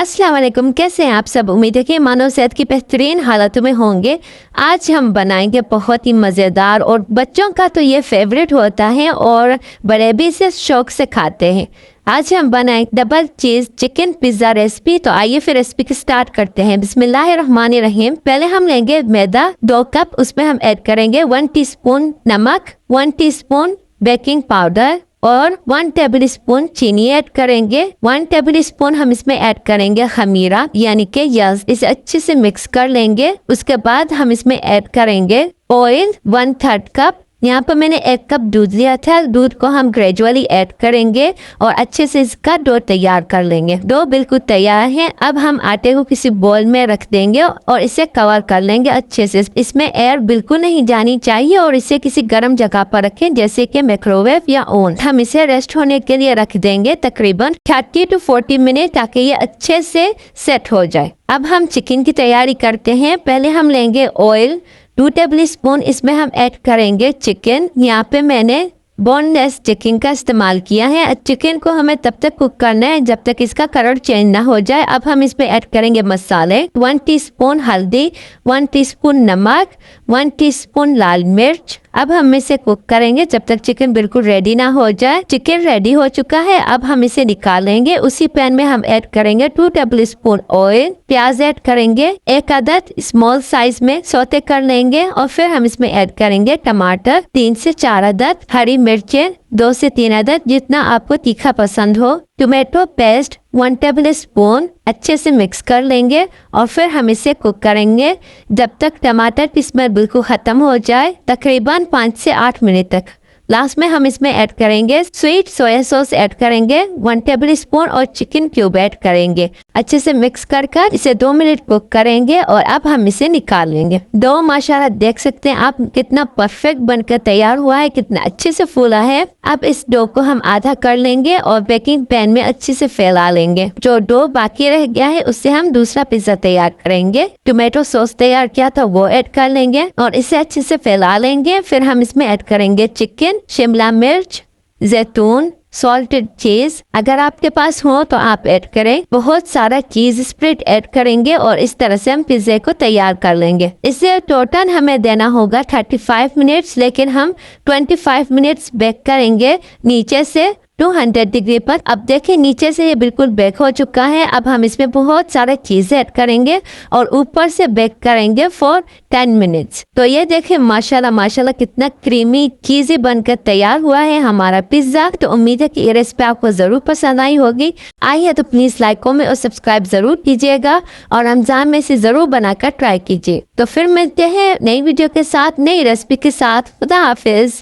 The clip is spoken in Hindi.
अस्सलाम वालेकुम, कैसे हैं आप सब। उम्मीद है कि मानव सेहत की बेहतरीन हालतों में होंगे। आज हम बनाएंगे बहुत ही मज़ेदार और बच्चों का तो ये फेवरेट होता है और बड़े भी इसे शौक से खाते हैं। आज हम बनाएं डबल चीज़ चिकन पिज़्ज़ा रेसिपी। तो आइए फिर रेसिपी को स्टार्ट करते हैं। बिस्मिल्लाहिर्रहमानिर्रहीम। पहले हम लेंगे मैदा 2 कप, उसमें हम ऐड करेंगे 1 टीस्पून नमक, 1 टीस्पून बेकिंग पाउडर और 1 टेबल स्पून चीनी ऐड करेंगे। 1 टेबल स्पून हम इसमें ऐड करेंगे खमीरा यानी कि यस। इसे अच्छे से मिक्स कर लेंगे। उसके बाद हम इसमें ऐड करेंगे ऑयल 1/3 कप। यहाँ पर मैंने 1 कप दूध लिया था। दूध को हम ग्रेजुअली ऐड करेंगे और अच्छे से इसका डो तैयार कर लेंगे। डो बिल्कुल तैयार है। अब हम आटे को किसी बोल में रख देंगे और इसे कवर कर लेंगे अच्छे से। इसमें एयर बिल्कुल नहीं जानी चाहिए और इसे किसी गर्म जगह पर रखें जैसे कि माइक्रोवेव या ओवन। हम इसे रेस्ट होने के लिए रख देंगे तकरीबन 30 to 40 मिनट ताकि ये अच्छे से सेट हो जाए। अब हम चिकन की तैयारी करते हैं। पहले हम लेंगे ऑयल 2 टेबल स्पून, इसमें हम ऐड करेंगे चिकन। यहाँ पे मैंने बोनलेस चिकन का इस्तेमाल किया है। चिकन को हमें तब तक कुक करना है जब तक इसका कलर चेंज ना हो जाए। अब हम इसमें ऐड करेंगे मसाले 1 टीस्पून हल्दी, 1 टीस्पून नमक, 1 टीस्पून लाल मिर्च। अब हम इसे कुक करेंगे जब तक चिकन बिल्कुल रेडी ना हो जाए। चिकन रेडी हो चुका है। अब हम इसे निकालेंगे। उसी पैन में हम ऐड करेंगे 2 टेबल स्पून ऑयल। प्याज ऐड करेंगे 1 अदद स्मॉल साइज में सौते कर लेंगे और फिर हम इसमें ऐड करेंगे टमाटर 3 से 4 अदद, हरी मिर्चें 2 से 3 अदद जितना आपको तीखा पसंद हो, टोमेटो पेस्ट 1 टेबल स्पून। अच्छे से मिक्स कर लेंगे और फिर हम इसे कुक करेंगे जब तक टमाटर की स्मेल बिल्कुल ख़त्म हो जाए, तकरीबन 5 से 8 मिनट तक। लास्ट में हम इसमें ऐड करेंगे स्वीट सोया सॉस ऐड करेंगे 1 टेबल स्पून और चिकन क्यूब ऐड करेंगे। अच्छे से मिक्स कर इसे 2 मिनट कुक करेंगे और अब हम इसे निकाल लेंगे। डो माशाल्लाह देख सकते हैं आप कितना परफेक्ट बनकर तैयार हुआ है, कितना अच्छे से फूला है। अब इस डो को हम आधा कर लेंगे और बेकिंग पैन में अच्छे से फैला लेंगे। जो डो बाकी रह गया है उससे हम दूसरा पिज्जा तैयार करेंगे। टोमेटो सॉस तैयार किया था वो ऐड कर लेंगे और इसे अच्छे से फैला लेंगे। फिर हम इसमें ऐड करेंगे चिकन, शिमला मिर्च, जैतून, सॉल्टेड चीज अगर आपके पास हो तो आप ऐड करें। बहुत सारा चीज स्प्रेड ऐड करेंगे और इस तरह से हम पिज्जे को तैयार कर लेंगे। इसे टोटल हमें देना होगा 35 मिनट्स, लेकिन हम 25 मिनट्स बेक करेंगे नीचे से 200 डिग्री पर। अब देखिए नीचे से ये बिल्कुल बेक हो चुका है। अब हम इसमें बहुत सारे चीज़ें ऐड करेंगे और ऊपर से बेक करेंगे फॉर 10 मिनट्स। तो ये देखिए माशाल्लाह माशाल्लाह कितना क्रीमी चीज़ी बनकर तैयार हुआ है हमारा पिज्ज़ा। तो उम्मीद है कि ये रेसिपी आपको ज़रूर पसंद आई होगी। आई है तो प्लीज़ लाइक कमेंट और सब्सक्राइब ज़रूर कीजिएगा और रमज़ान में इसे ज़रूर बनाकर ट्राई कीजिए। तो फिर मिलते हैं नई वीडियो के साथ, नई रेसिपी के साथ। खुदा हाफिज़।